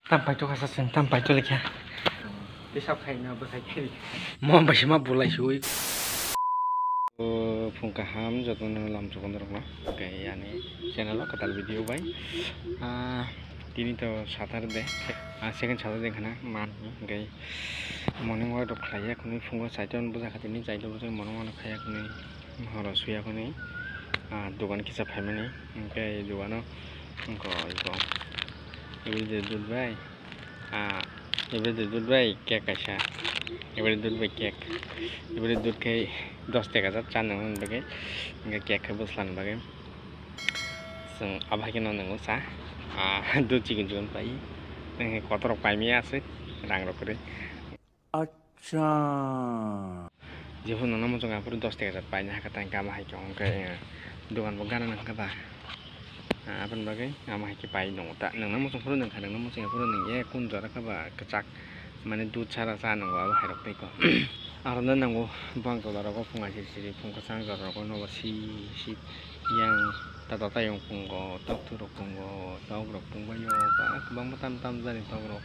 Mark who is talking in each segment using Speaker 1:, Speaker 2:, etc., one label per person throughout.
Speaker 1: Tampai tu kasasin, tampai tu lagi. Dia siapa kain apa saja ni? Mau macam mana boleh shui? Pungkaham jatuhnya lam cokon dorong kayak yani channel lo katal video bay. Ini tu satar deh, second satar deh kana man kayak morning walk dok kaya kuni pungkah saja on bukan katini saja bukan morning walk kaya kuni harus suya kuni dugaan kisah family kayak dugaan engkau ibu duduk bay ibu duduk bay kek kasih ibu duduk bay kek ibu duduk kayak 10 টাকা চান্নং bagai enggak kek kebuslan bagai seng abah kena nengok sah dua chicken jual pai neng kotor pai mi asik rang rokre acha jehun nang mo jonga pur 10 টাকা pai nya kata engka mah ikong kayak dukan bogan nang kata apa bagai amah ki pai nong tak nang mo jong pur nang kadang mo jong pur nang ye kun jara kaba kecak mana du cara sana nang abah herok pai ko arana nanggo bang to daro ko punga siri pungko sang daro ko no si yang tata tayong pungko tok turok pungko tok rok pungko yo ba bang tam tam jani tok rok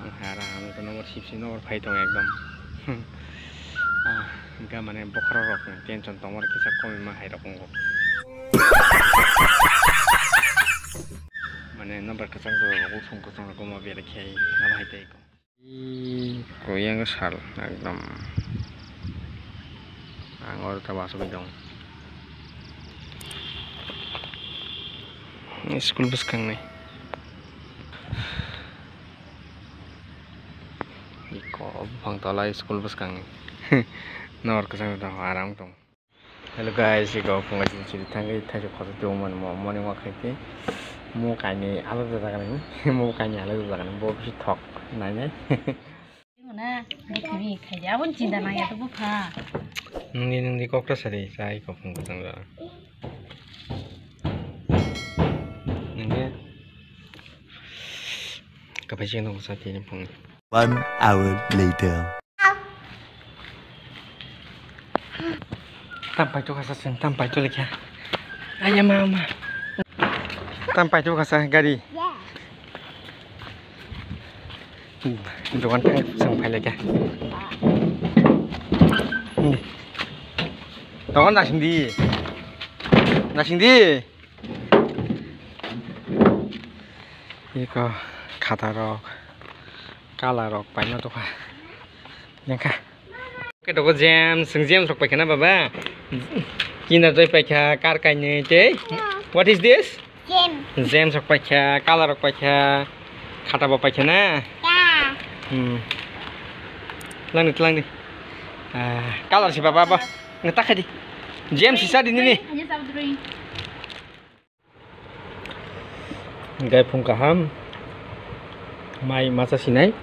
Speaker 1: ang hara anu to nomor 10 nomor 5 tong ekdom enggak mane bokro rok tension tomor kisah komi ma hai rok pungko mane nomor kesang to ko pungko sang ko ma bere kai na hai tai ko goyang sal ekdom ngor termasuk dong ini school bus kang nih iko bang tolai school bus kang nor kesang udah arang dong. Hello guys, iko pengajian cerita nggak tajuk kota tuman mau nih waktu mau kayaknya alat dagangan ini mau kayaknya alat dagangan mau bisa talk nanya
Speaker 2: nah, ini kayak pun cinta nanya tuh buka.
Speaker 1: Ini kok rasa deh, saya kok pun kesang dah. Ini kebajikan aku saat ini pun.
Speaker 3: 1 hour later.
Speaker 1: Tampai tu kasasin, tampai tu lagi. Ayah mama. Tampai tu kasah gari. Dugaan tang sang pai lagi. Dugaan nak sindi. Iko kata rok, kala rok banyak tu kah? Yang kah? Oke, doko jam, jam rok pai kena baba. Kina tu pai kah kar kanye ceh? What is this? Jam rok pai kah, kala rok pai kah, kata bapa pai kena. Telang nih. Kalau si papa apa? Ngetak aja. Jam sisa di sini. Gaya pungkaham. Mai masa sinai.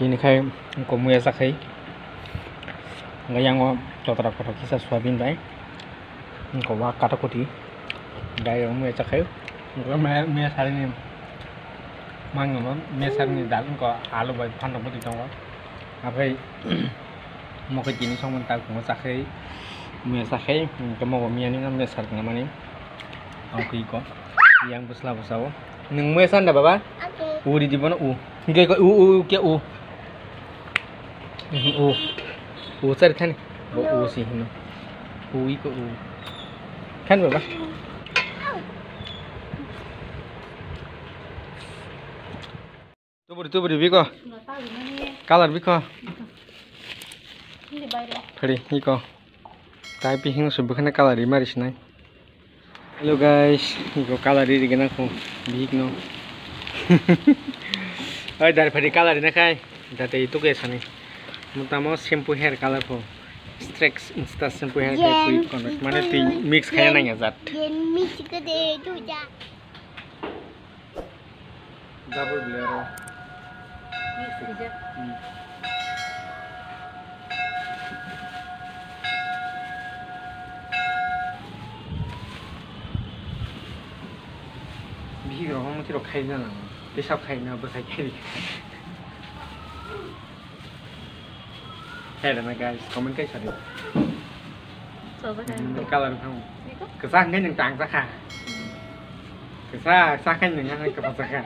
Speaker 1: Ini kayak kamu ya sakai. Gaya ngo cotora kotor kisah suabin baik. Kau wak kata kodi. Gaya kamu ya sakai. Kau me hari ini. Mang ngom mesar ni dalam ko alu bai phan dong di tong ko apai mo ke jini song mental ko sakai me sakai ke mo mi ani ngam mesar ngamani ang ko yang busla busau nung mesan da baba u di bono u nge ko u ke u sar kan u si hino u ko u kan baba tu beri biko, color biko, peri iko, tapi hing sebukannya color di maris nai. Hello guys, iko color di gana ko, bik no. Oh dari peri color ini kai, dari itu guys nih. Mutama shampoo hair color ko, Strex Insta shampoo hair kayak quick connect, mana ti mix kayak nanya zat.
Speaker 4: Mix ke deh juga.
Speaker 1: Double blero. Bihiro kamu tidak kaya na, besok kaya na besok kaya. Kaya na guys, komen kaya sorry.
Speaker 2: Coba kan.
Speaker 1: Kalau kamu, kesah kan yang tang sah, kesah kan yang yang kepas sah.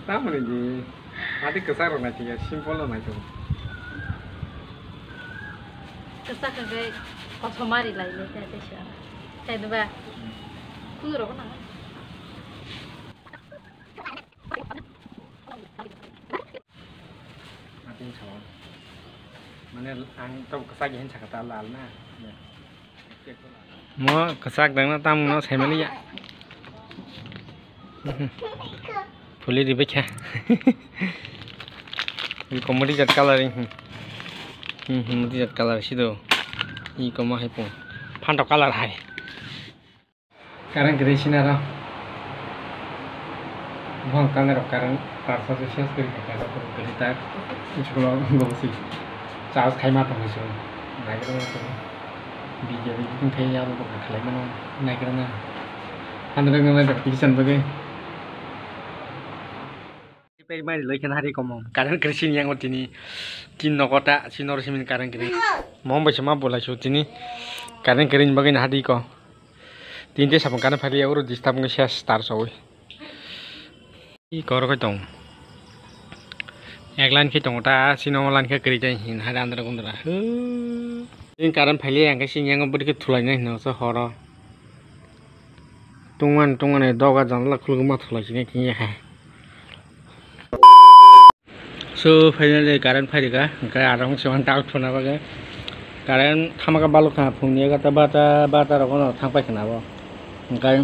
Speaker 1: Tahu nih, nanti kesar orang aja, simpel lah itu.
Speaker 2: Kesah kayak kosomari lah ini teh sih. Kayak dua. Kudu kan?
Speaker 1: Mati sama. Mana ang tahu kesah yang cakap talal na. Mau kesah dengan tamu no saya meli ya. Fully di baca. Ini komodi cat coloring. Komodi cat color sih tu. Ini komah itu. Pantau color hai. Sekarang kita sini ada. Buang kamera sekarang parsa tu siapa sekali kita kita sekolah gak sih. Saat kai mata musuh. Naik kerana tu. Bija itu kai ya tu bukan kalai mana. Naik kerana. Anda dengan ada pisan bagai. Main lagi kan hari kamu, karena kerja yang waktu ini, Cina kota, Cina harus main karena kerja. Mau baca apa bola shoot ini, karena kerja bagian hari kau. Tinta siapa karena hari aku di staf nggak star soal. Ini kau orang ketong. Eklan ketong, ta Cina orang kerja ini hari antara kundra. Ini karena hari yang kerja yang aku beri ketulanya ini, so horor. Tungan itu doa jangan lakukan rumah tulanya kini ya. So finally karen phaiga kai arang sewan taut phona baga karen thamaga balukha phungni gata bata rokono thangpai khana bo kai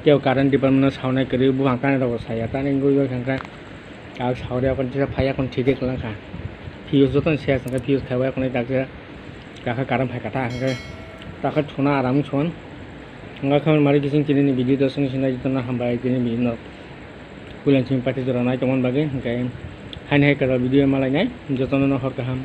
Speaker 1: teo karen department saunai kri buang kan ro saya tani goi khangka ka saure kon tisa phaya kon thide kala kha fuse joton share sanga fuse khaiwa kon dakja ka karen phai kata hangka taka thuna aram chon nga khamar mari kising chini video dosang sinai jitona hambai kini bino kulan ching pati jorana tomon bage kai hai kalau video malah nyai jotono no hor kaham